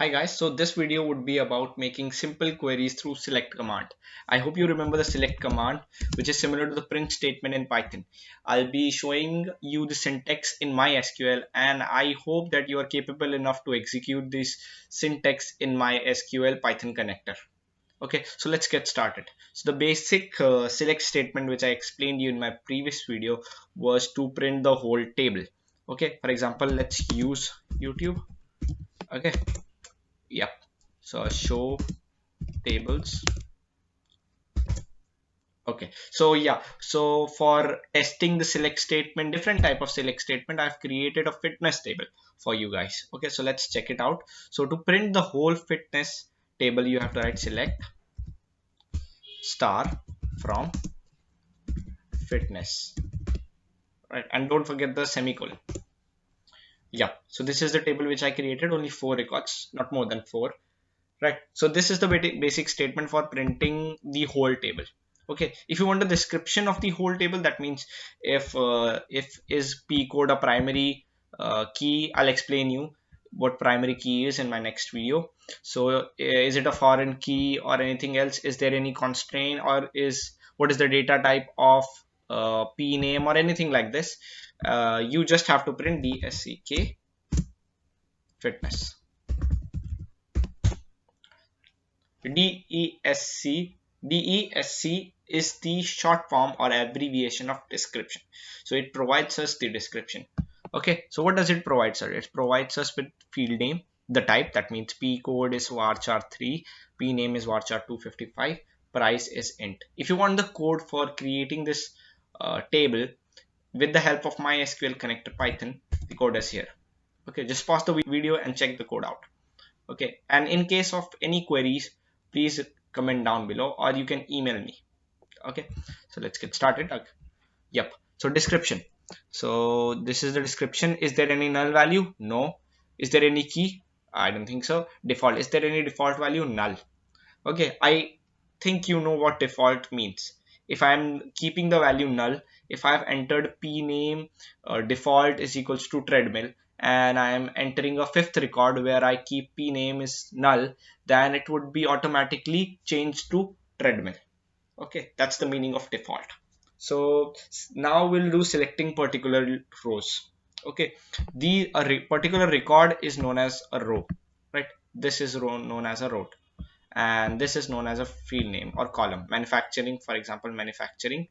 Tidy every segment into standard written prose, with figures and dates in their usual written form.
Hi guys, so this video would be about making simple queries through select command. I hope you remember the select command, which is similar to the print statement in Python. I'll be showing you the syntax in MySQL, and I hope that you are capable enough to execute this syntax in MySQL Python connector. Okay, so let's get started. So the basic select statement which I explained you in my previous video was to print the whole table. Okay, for example, let's use YouTube. Okay, yep. So show tables. Okay, so yeah, so for testing the select statement, different type of select statement, I've created a fitness table for you guys. Okay, so let's check it out. So to print the whole fitness table, you have to write select star from fitness, right? And don't forget the semicolon. Yeah, so this is the table which I created, only 4 records, not more than 4. Right, so this is the basic statement for printing the whole table. Okay, if you want a description of the whole table, that means if is p code a primary key, I'll explain you what primary key is in my next video. So is it a foreign key or anything else? Is there any constraint, or is what is the data type of p name or anything like this? You just have to print DSCK fitness. DESC DESC is the short form or abbreviation of description. So it provides us the description. Okay, so what does it provide us? It provides us with field name, the type, that means p code is varchar 3, p name is varchar 255, price is int. If you want the code for creating this table with the help of MySQL connector Python, the code is here. Okay, just pause the video and check the code out. Okay, and in case of any queries, please comment down below, or you can email me. Okay, so let's get started. Okay. Yep, so description. So this is the description. Is there any null value? No. Is there any key? I don't think so. Default. Is there any default value? Null. Okay, I think you know what default means. If I'm keeping the value null, if I've entered p name default is equals to treadmill, and I am entering a fifth record where I keep p name is null, then it would be automatically changed to treadmill. Okay, that's the meaning of default. So now we'll do selecting particular rows. Okay, the particular record is known as a row, right? This is row known as a row, and this is known as a field name or column. Manufacturing, for example, manufacturing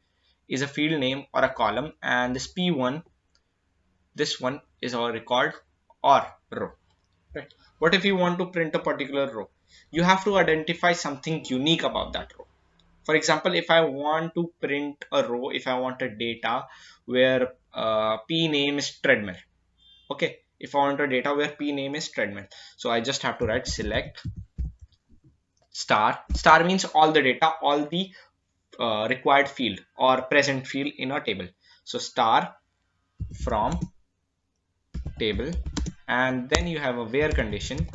is a field name or a column, and this p1, this one is our record or row, right? What if you want to print a particular row? You have to identify something unique about that row. For example, if I want to print a row, if I want a data where p name is treadmill. Okay, if I want a data where p name is treadmill, so I just have to write select star means all the data, all the required field or present field in a table. So star from table, and then you have a where condition.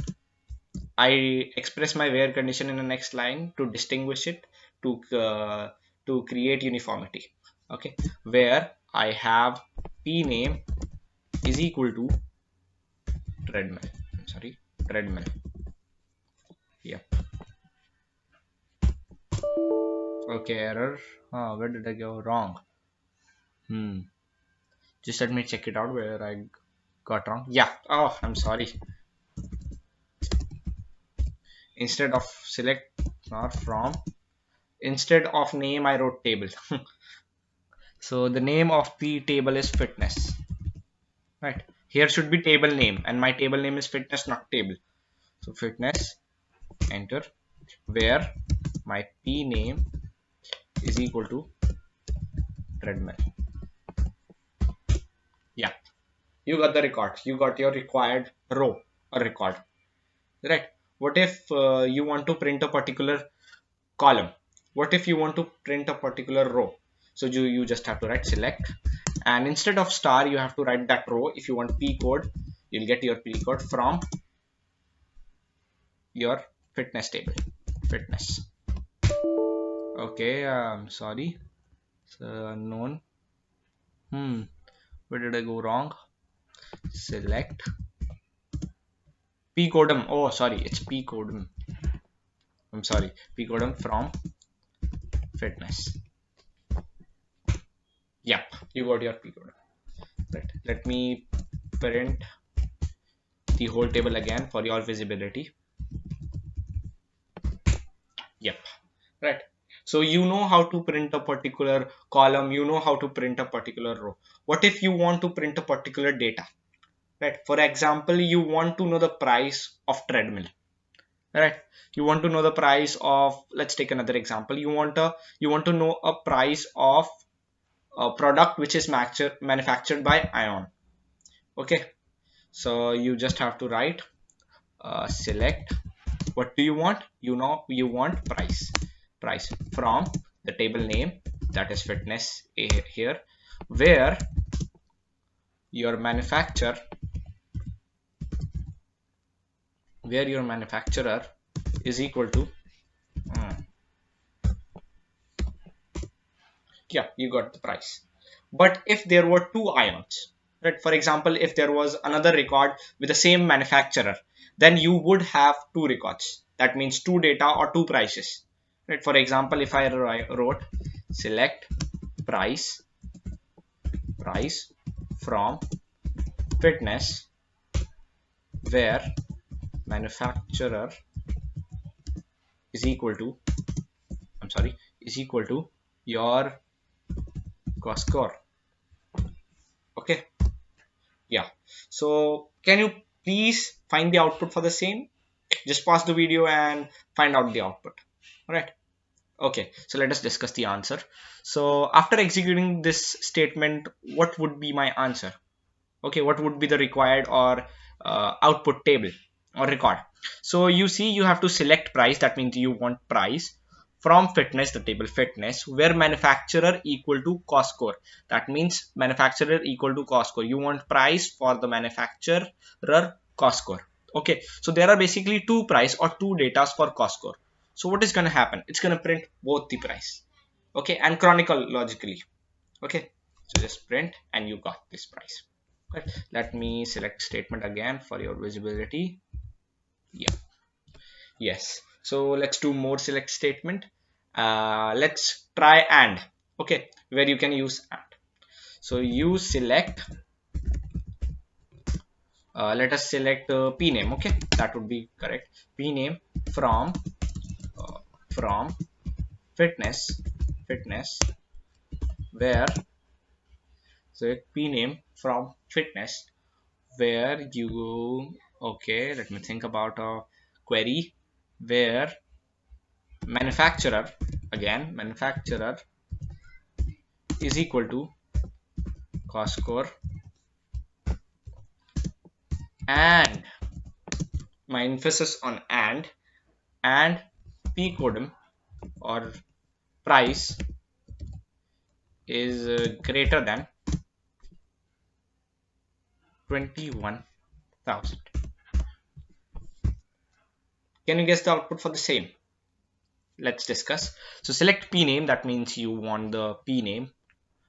I express my where condition in the next line to distinguish it, to create uniformity. Okay, where I have p name is equal to treadmill. Sorry, treadmill. Yep. Okay, error. Where did I go wrong? Just let me check it out where I got wrong. Yeah. Oh, I'm sorry. Instead of select or from, instead of name, I wrote table. So the name of the table is fitness. Right. Here should be table name, and my table name is fitness, not table. So fitness, enter, where my p name is equal to treadmill. Yeah. You got the record. You got your required row or record. Right. What if you want to print a particular column? What if you want to print a particular row? So you just have to write select, and instead of star you have to write that row. If you want p code, you'll get your p code from your fitness table. Fitness. Okay, sorry. So unknown. Where did I go wrong? Select P codem. Oh, sorry, it's P codem. I'm sorry, P codem from fitness. Yep, you got your P codem. Right. Let me print the whole table again for your visibility. Yep. Right. So you know how to print a particular column, you know how to print a particular row. What if you want to print a particular data? Right. For example, you want to know the price of treadmill. Right. You want to know the price of, let's take another example. You want to know a price of a product which is manufactured by Ion. Okay. So you just have to write select. What do you want? You know, you want price from the table name, that is fitness here, where your manufacturer is equal to yeah, you got the price. But if there were two ions, right, for example, if there was another record with the same manufacturer, then you would have two records. That means two data or two prices, right? For example, if I wrote select price from fitness where manufacturer is equal to, I'm sorry, is equal to your cost score. Okay. Yeah. So can you please find the output for the same? Just pause the video and find out the output. All right. Okay. So let us discuss the answer. So after executing this statement, what would be my answer? Okay. What would be the required or output table or record? So you see, you have to select price. That means you want price from fitness, the table fitness, where manufacturer equal to cost score. That means manufacturer equal to cost score. You want price for the manufacturer cost score. Okay, so there are basically two price or two datas for cost score. So what is going to happen? It's going to print both the price. Okay, and chronologically. Okay, so just print and you got this price. Right. Let me select statement again for your visibility. Yeah. Yes. So let's do more select statement. Let's try and. Okay, where you can use and. So you select. Let us select p name. Okay, that would be correct. P name from from fitness where, so p name from fitness where you, okay, let me think about a query where manufacturer, again manufacturer is equal to cost score, and my emphasis on and p codem or price is greater than 21,000. Can you guess the output for the same? Let's discuss. So select p name, that means you want the p name,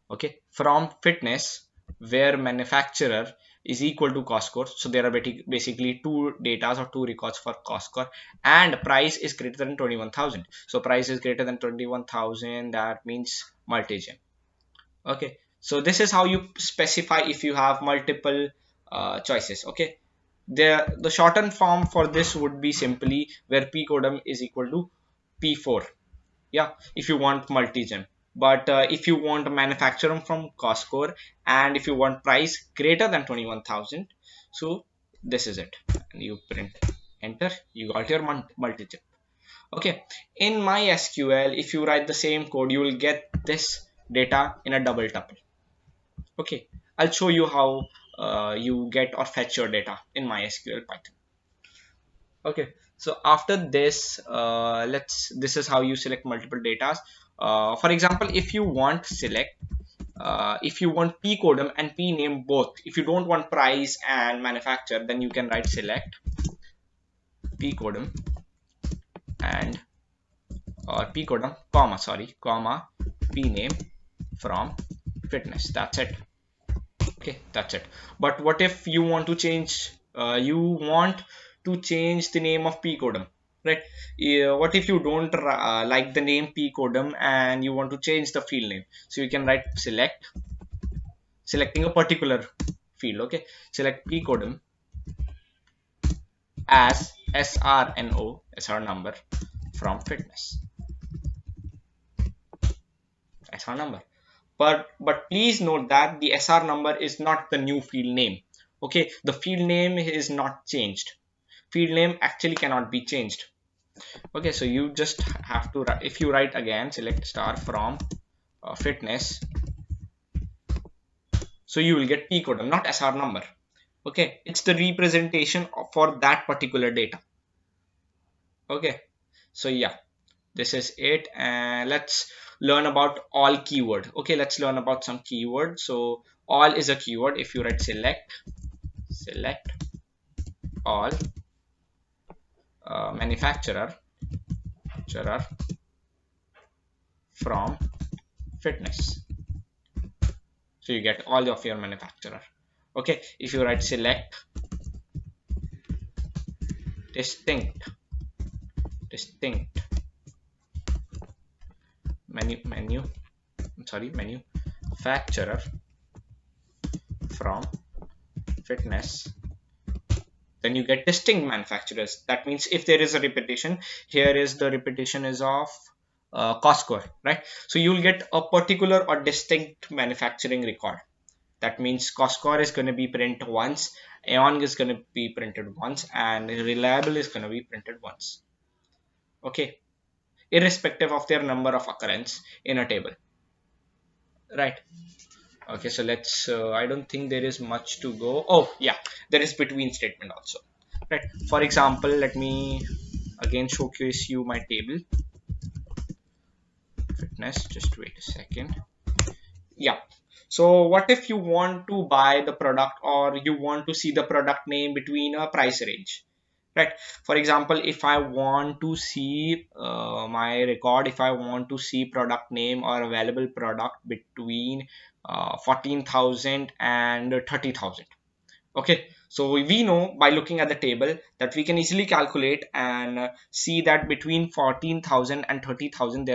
okay, from fitness where manufacturer is equal to cost score. So there are basically two datas or two records for cost score, and price is greater than 21,000. So price is greater than 21,000, that means multi-gem. Okay, so this is how you specify if you have multiple choices. Okay, the shortened form for this would be simply where p codem is equal to p4. Yeah, if you want multi-gem. But if you want manufacturer from Costco and if you want price greater than 21,000, so this is it, and you print enter, you got your multi-gem. Okay, in MySQL, if you write the same code, you will get this data in a double tuple. Okay, I'll show you how you get or fetch your data in MySQL Python. Okay, so after this, this is how you select multiple datas. For example, if you want select, if you want p codem and p name both, if you don't want price and manufacturer, then you can write select p codem and or p codem comma, sorry, comma p name from fitness. That's it. Okay, that's it. But what if you want to change, you want to change the name of pcodem, right? What if you don't like the name pcodem and you want to change the field name? So you can write selecting a particular field. Okay, select pcodem as SR number from fitness, SR number. But please note that the SR number is not the new field name. Okay, the field name is not changed. Field name actually cannot be changed. Okay, so you just have to, if you write again, select star from fitness, so you will get pcodem, not SR number. Okay, it's the representation for that particular data. Okay, so yeah, this is it, and let's learn about all keyword. Okay, let's learn about some keyword. So all is a keyword. If you write select all manufacturer from fitness, so you get all of your manufacturer. Okay, if you write select distinct manufacturer from fitness, then you get distinct manufacturers. That means if there is a repetition, here is the repetition is of cost score, right? So you'll get a particular or distinct manufacturing record. That means cost score is going to be printed once, Aeon is going to be printed once, and reliable is going to be printed once. Okay, irrespective of their number of occurrence in a table, right? Okay, so let's I don't think there is much to go. Oh yeah, there is between statement also, right? For example, let me again showcase you my table fitness. Just wait a second. Yeah, so what if you want to buy the product, or you want to see the product name between a price range, right? For example, if I want to see my record, if I want to see product name or available product between 14,000 and 30,000. Okay, so we know by looking at the table that we can easily calculate and see that between 14,000 and 30,000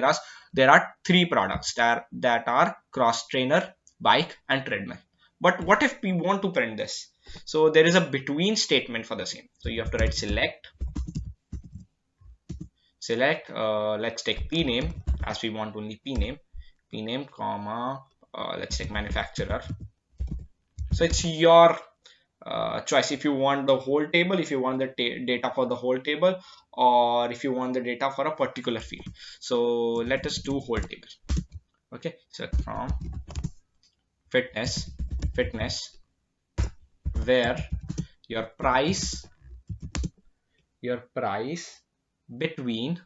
there are three products that are cross trainer, bike, and treadmill. But what if we want to print this? So there is a between statement for the same. So you have to write select let's take p name, as we want only p name comma let's take manufacturer. So it's your choice if you want the whole table, if you want the data for the whole table, or if you want the data for a particular field. So let us do whole table. Okay, so from fitness where your price between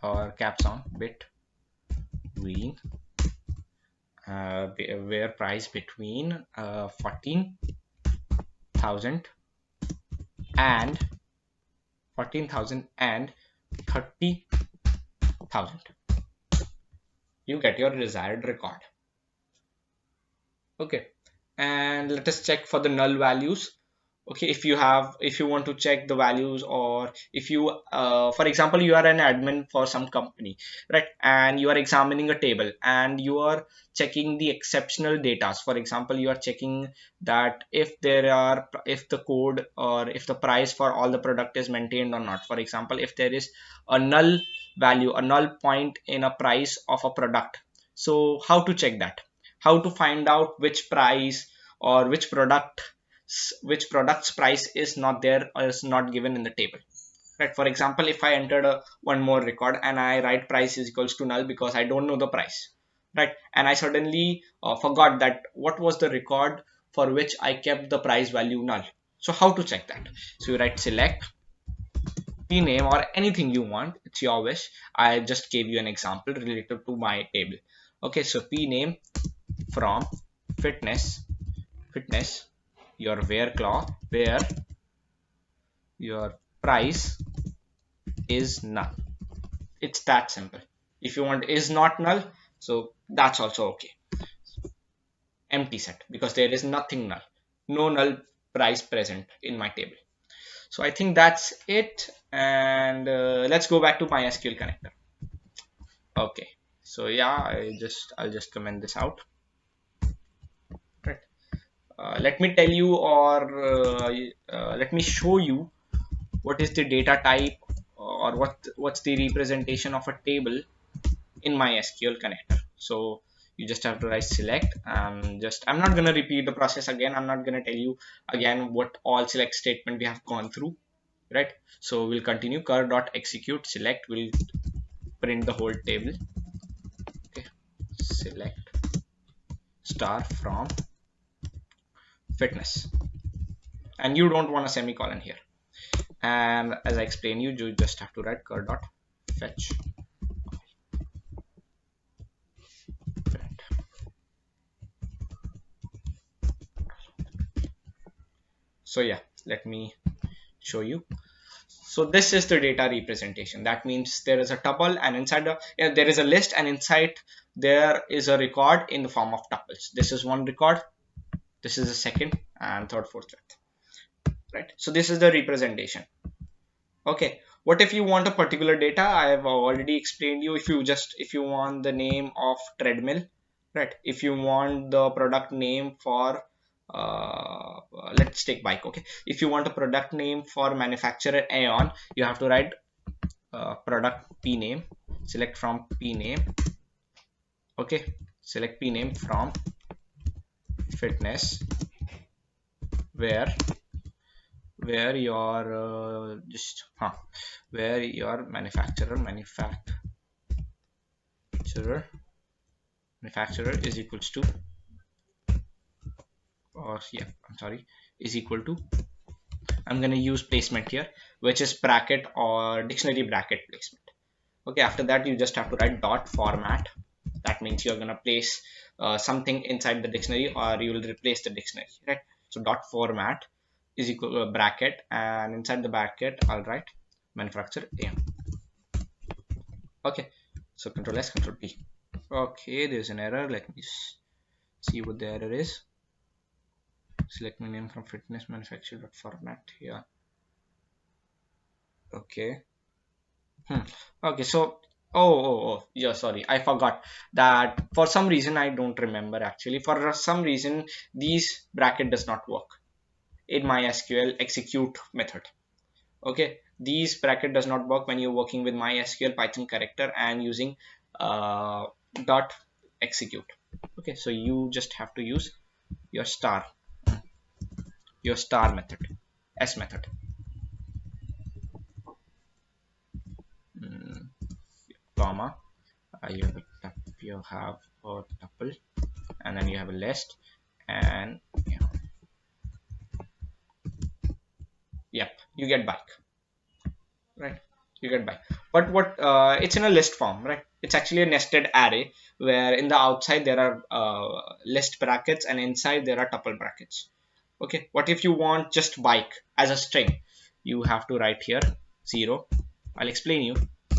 or caps on between where price between 14,000 and 30,000, you get your desired record. Okay, and let us check for the null values. Okay, if you want to check the values, or if you for example you are an admin for some company, right, and you are examining a table and you are checking the exceptional data. For example, you are checking that if the code or if the price for all the product is maintained or not. For example, if there is a null value, a null point in a price of a product, so how to check that? How to find out which price or which product's price is not there or is not given in the table, right? For example, if I entered one more record and I write price is equals to null because I don't know the price, right? And I suddenly forgot that what was the record for which I kept the price value null. So how to check that? So you write select p name or anything you want, it's your wish. I just gave you an example related to my table. Okay, so p name from fitness your where clause where your price is null. It's that simple. If you want is not null, so that's also okay. Empty set, because there is nothing null, no null price present in my table. So I think that's it, and let's go back to MySQL connector. Okay, so yeah, I'll just comment this out. Right. Let me tell you, or let me show you what is the data type, or what's the representation of a table in MySQL connector. So you just have to write select, and just I'm not gonna repeat the process again. I'm not gonna tell you again what all select statement we have gone through, right? So we'll continue. Cur dot execute select will print the whole table. Okay, select star from fitness, and you don't want a semicolon here. And as I explained you just have to write cur dot fetch. So yeah, let me show you. So this is the data representation. That means there is a tuple, and inside there is a list, and inside there is a record in the form of tuples. This is one record, this is the second, and third, fourth, fifth. Right. So this is the representation. Okay, what if you want a particular data? I have already explained you. If you want the name of treadmill, right? If you want the product name for uh, let's take bike. Okay, if you want a product name for manufacturer Aeon, you have to write product p name, select from p name. Okay, select p name from fitness, where your where your manufacturer is equals to, or yeah, I'm sorry, is equal to, I'm going to use placement here, which is bracket or dictionary bracket placement. Okay, after that you just have to write dot format. That means you're going to place something inside the dictionary, or you will replace the dictionary, right? So dot format is equal to a bracket, and inside the bracket I'll write manufacturer AM. Okay, so control S, control P. Okay, there's an error. Let me see what the error is. Select my name from fitness manufacturer dot format. Yeah. Okay. Okay, so yeah, sorry, I forgot that. For some reason, I don't remember actually. For some reason, these bracket does not work in MySQL execute method. Okay, these bracket does not work when you're working with MySQL Python character and using uh, dot execute. Okay, so you just have to use your star method, s method. Mm, Comma, you have a tuple, and then you have a list, and yep, you get bike, right? You get bike. But what it's in a list form, right? It's actually a nested array, where in the outside there are list brackets, and inside there are tuple brackets. Okay, what if you want just bike as a string? You have to write here 0. I'll explain you,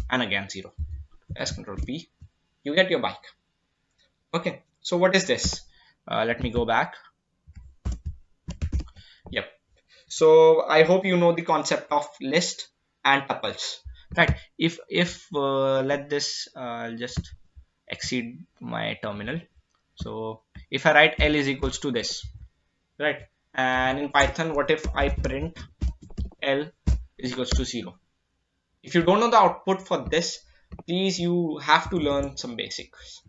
and again 0. S control P, you get your bike. Okay, so what is this? Let me go back. Yep. So I hope you know the concept of list and tuples, right? If let this I'll just exceed my terminal. So if I write L is equals to this, right? And in Python, what if I print L is equals to 0? If you don't know the output for this, please, you have to learn some basics.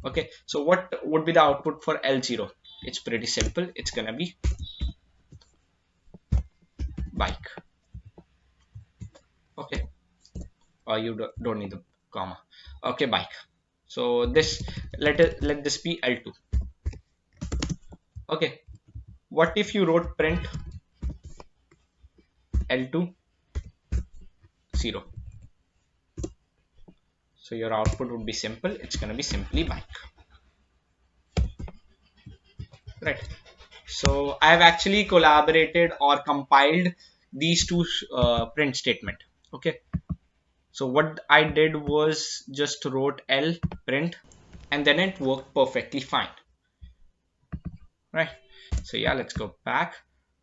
Okay, so what would be the output for L0? It's pretty simple. It's gonna be bike. Okay, or you don't need the comma. Okay, bike. So this, let this be L2. Okay, what if you wrote print L2 0? So your output would be simple. It's gonna be simply bike, right? So I have actually collaborated or compiled these two print statement. Okay, so what I did was just wrote L print, and then it worked perfectly fine, right? So yeah, let's go back.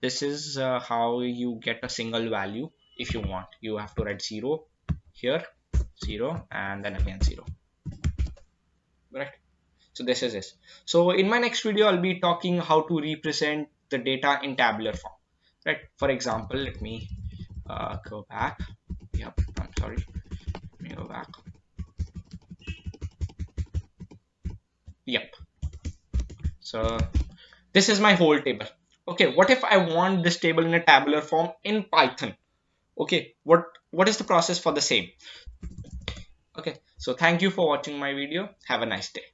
this is how you get a single value. If you want, you have to write 0 here, 0, and then again 0, right? So this is it. So in my next video I'll be talking how to represent the data in tabular form, right? For example, let me go back. Yep, I'm sorry, let me go back. Yep, so this is my whole table. Okay, what if I want this table in a tabular form in Python? Okay, what is the process for the same? Okay, so thank you for watching my video. Have a nice day.